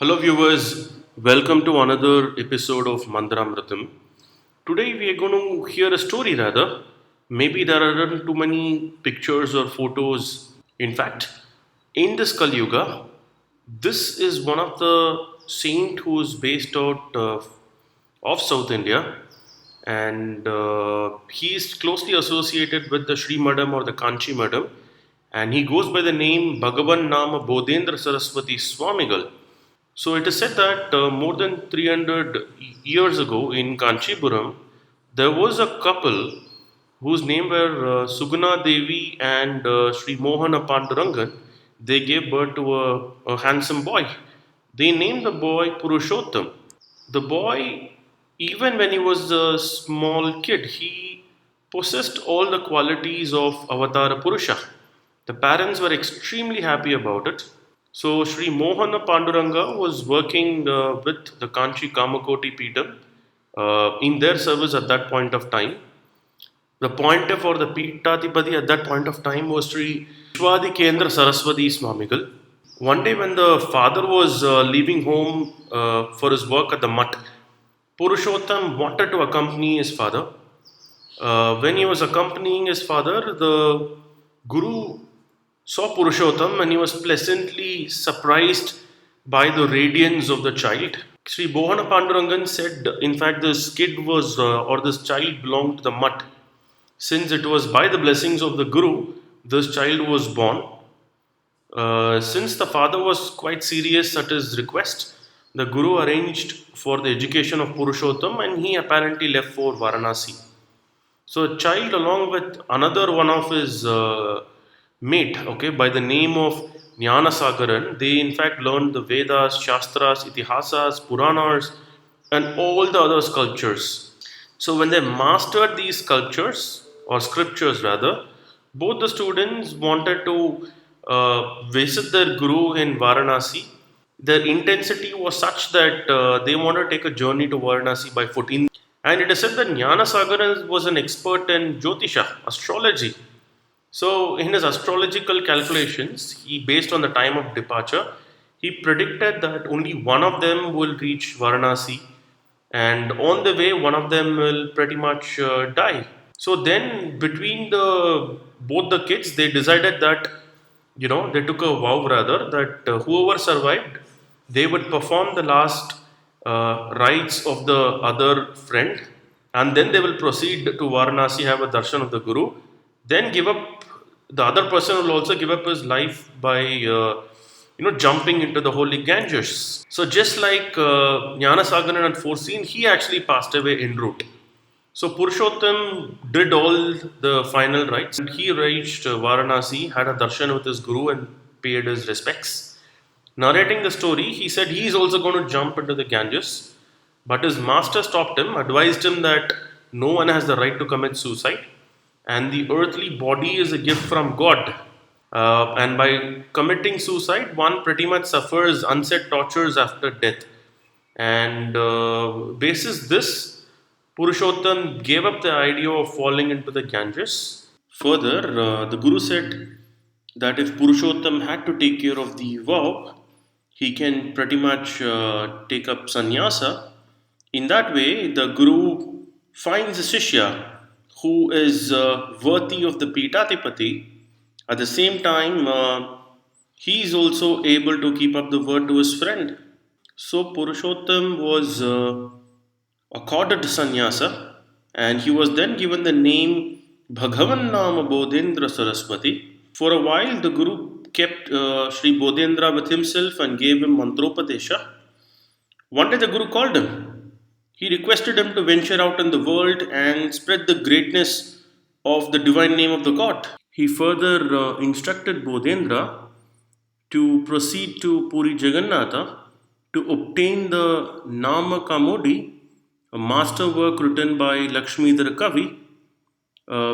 Hello, viewers. Welcome to another episode of Mandramratam. Today, we are going to hear a story rather. Maybe there aren't too many pictures or photos. In fact, in this Kali Yuga, this is one of the saint who is based out of South India, and he is closely associated with the Sri Madam or the Kanchi Madam, and he goes by the name Bhagavannama Bodhendra Saraswathi Swamigal. So it is said that more than 300 years ago in Kanchipuram, there was a couple whose name were Suguna Devi and Sri Mohana Pandurangan. They gave birth to a handsome boy. They named the boy Purushottam. The boy, even when he was a small kid, he possessed all the qualities of Avatara Purusha. The parents were extremely happy about it. So Sri Mohana Panduranga was working with the Kanchi Kamakoti Peetham in their service at that point of time. The pontiff or the Peethadipati at that point of time was Sri Kendra Saraswati Swamigal. One day when the father was leaving home for his work at the mutt, Purushottam wanted to accompany his father. When he was accompanying his father, the Guru saw Purushottam and he was pleasantly surprised by the radiance of the child. Sri Bohana Pandurangan said, in fact, this kid was or this child belonged to the mutt. Since it was by the blessings of the Guru, this child was born. Since the father was quite serious at his request, the Guru arranged for the education of Purushottam and he apparently left for Varanasi. So, a child, along with another one of his mate, okay, by the name of Jnana Sagaran, they in fact learned the Vedas, Shastras, Itihasas, Puranas, and all the other sculptures. So, when they mastered these sculptures or scriptures rather, both the students wanted to visit their Guru in Varanasi. Their intensity was such that they wanted to take a journey to Varanasi by foot. And it is said that Jnana Sagaran was an expert in Jyotisha, astrology. So, in his astrological calculations, he based on the time of departure, he predicted that only one of them will reach Varanasi, and on the way, one of them will pretty much die. So then, between the both the kids, they decided that they took a vow rather that whoever survived, they would perform the last rites of the other friend, and then they will proceed to Varanasi, have a darshan of the Guru, then give up. The other person will also give up his life by jumping into the holy Ganges. So just like Jnana Sagaran had foreseen, he actually passed away en route. So Purushottam did all the final rites and he reached Varanasi, had a darshan with his Guru and paid his respects. Narrating the story, he said he is also going to jump into the Ganges, but his master stopped him, advised him that no one has the right to commit suicide and the earthly body is a gift from God. And by committing suicide, one pretty much suffers unsaid tortures after death. And basis this, Purushottam gave up the idea of falling into the Ganges. Further, the Guru said that if Purushottam had to take care of the vow, he can pretty much take up sannyasa. In that way, the Guru finds a Shishya who is worthy of the Peethadipati. At the same time, he is also able to keep up the word to his friend. So Purushottam was accorded sannyasa and he was then given the name Bhagavannama Bodhendra Saraswathi. For a while, the Guru kept Sri Bodhendra with himself and gave him mantropadesha. One day, the Guru called him. He requested him to venture out in the world and spread the greatness of the divine name of the God. He further instructed Bodhendra to proceed to Puri Jagannatha to obtain the Nama Kamodi, a masterwork written by Lakshmidhara Kavi,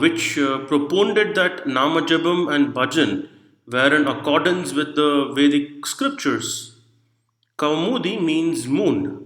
which propounded that Namajabam and Bhajan were in accordance with the Vedic scriptures. Kaumudi means moon.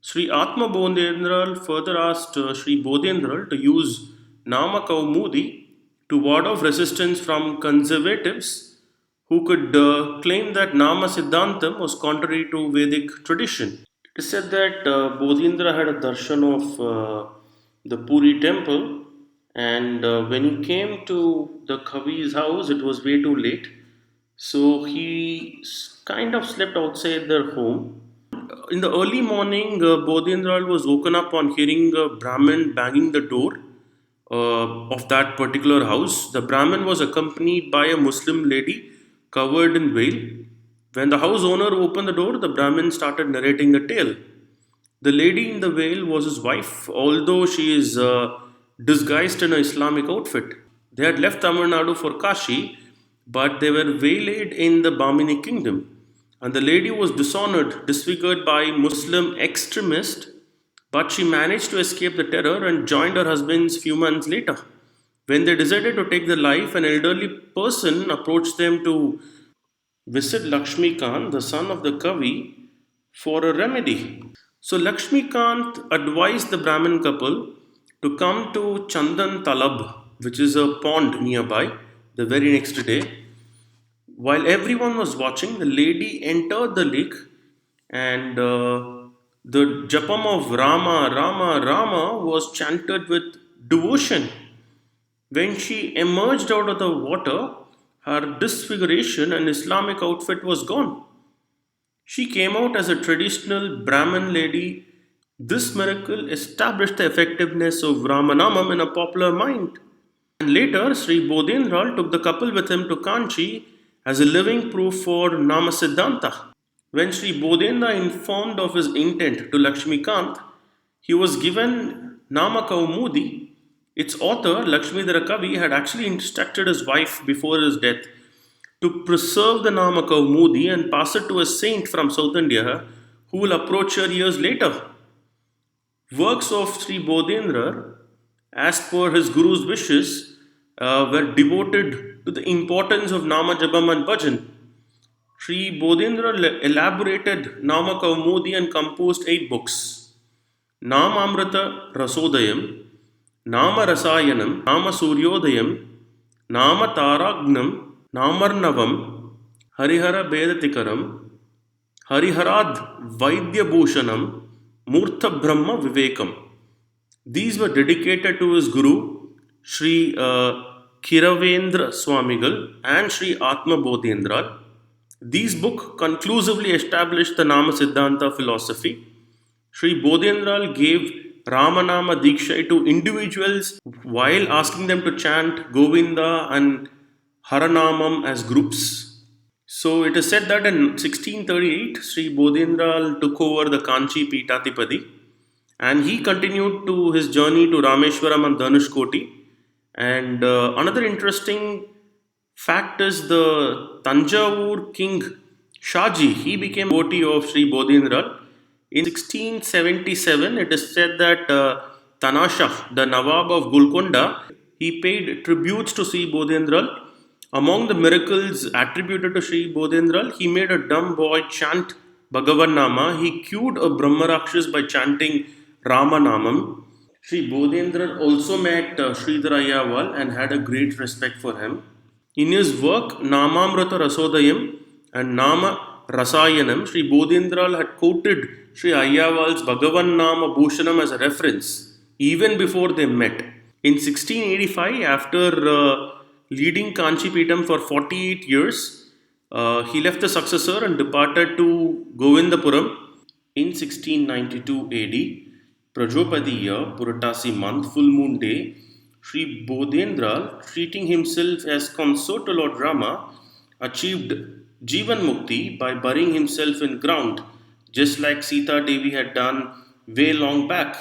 Sri Atma Bodhendra further asked Sri Bodhendra to use Nama Kaumudi to ward off resistance from conservatives who could claim that Nama Siddhantam was contrary to Vedic tradition. It is said that Bodhindra had a darshan of the Puri temple, and when he came to the Kavi's house, it was way too late. So he kind of slept outside their home. In the early morning, Bodhindra was woken up on hearing a Brahmin banging the door of that particular house. The Brahmin was accompanied by a Muslim lady covered in veil. When the house owner opened the door, the Brahmin started narrating a tale. The lady in the veil was his wife, although she is disguised in an Islamic outfit. They had left Tamil Nadu for Kashi, but they were waylaid in the Bamini kingdom. And the lady was dishonored, disfigured by Muslim extremists, but she managed to escape the terror and joined her husband few months later. When they decided to take their life, an elderly person approached them to visit Lakshmi Kant, the son of the Kavi, for a remedy. So Lakshmi Kant advised the Brahmin couple to come to Chandan Talab, which is a pond nearby, the very next day. While everyone was watching, the lady entered the lake and the japam of Rama, Rama, Rama was chanted with devotion. When she emerged out of the water, her disfiguration and Islamic outfit was gone. She came out as a traditional Brahmin lady. This miracle established the effectiveness of Ramanamam in a popular mind. And later, Sri Bodhendra took the couple with him to Kanchi as a living proof for Namasiddhanta. When Sri Bodhendra informed of his intent to Lakshmikant, he was given Namakaumudi. Its author, Lakshmidhara Kavi, had actually instructed his wife before his death to preserve the Namakaumudi and pass it to a saint from South India who will approach her years later. Works of Sri Bodhendra, as per his Guru's wishes, were devoted to the importance of Nama Jabam and Bhajan. Sri Bodhendra elaborated Nama Kaumudi and composed 8 books: Namamrita Rasodayam, Nama Rasayanam, Nama Suryodayam, Nama Taragnam, Namarnavam, Harihara Bedatikaram, Hariharad Vaidyabhushanam, Murtha Brahma Vivekam. These were dedicated to his Guru, Sri Kiravendra Swamigal and Sri Atma Bodhendra. These books conclusively established the Nama Siddhanta philosophy. Sri Bodhendra gave Ramanama Diksha to individuals while asking them to chant Govinda and Haranamam as groups. So it is said that in 1638, Sri Bodhendra took over the Kanchi Pithatipadi and he continued to his journey to Rameshwaram and Dhanushkoti. And another interesting fact is the Tanjavur king Shaji. He became a devotee of Sri Bodhendra. In 1677, it is said that Tanashah, the Nawab of Golconda, he paid tributes to Sri Bodhendra. Among the miracles attributed to Sri Bodhendra, he made a dumb boy chant Bhagavannama. He cured a Brahmarakshas by chanting Ramanamam. Sri Bodhendra also met Sridhar Ayyawal and had a great respect for him. In his work Namamrita Rasodayam and Nama Rasayanam, Sri Bodhendra had quoted Sri Ayyawal's Bhagavannama Bhushanam as a reference even before they met. In 1685, after leading Kanchipuram for 48 years, he left the successor and departed to Govindapuram. In 1692 AD, Prajopadiya, Puratasi month, full moon day, Sri Bodhendra, treating himself as consort to Lord Rama, achieved Jivan Mukti by burying himself in ground, just like Sita Devi had done way long back.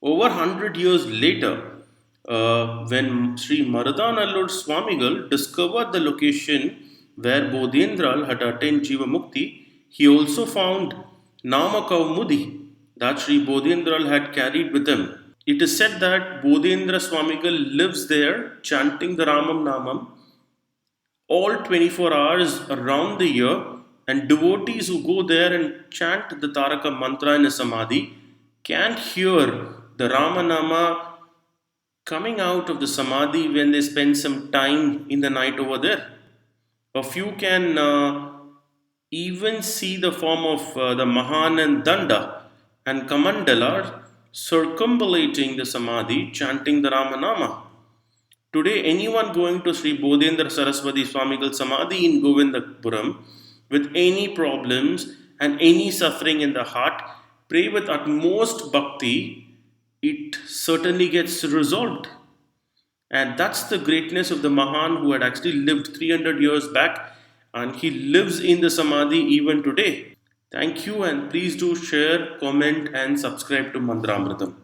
Over 100 years later, when Sri Marudanallur Swamigal discovered the location where Bodhendra had attained Jiva Mukti, he also found Nama Kaumudi that Sri Bodhendra had carried with him. It is said that Bodhendra Swamigal lives there chanting the Ramam Namam all 24 hours around the year, and devotees who go there and chant the Taraka mantra in a samadhi can hear the Ramanama coming out of the samadhi when they spend some time in the night over there. A few can even see the form of the Mahan and Danda and Kamandala circumambulating the Samadhi, chanting the Ramanama. Today, anyone going to Sri Bodhendra Saraswathi Swamigal Samadhi in Govindapuram with any problems and any suffering in the heart, pray with utmost bhakti, it certainly gets resolved. And that's the greatness of the Mahan who had actually lived 300 years back, and he lives in the Samadhi even today. Thank you, and please do share, comment, and subscribe to Mandramritam.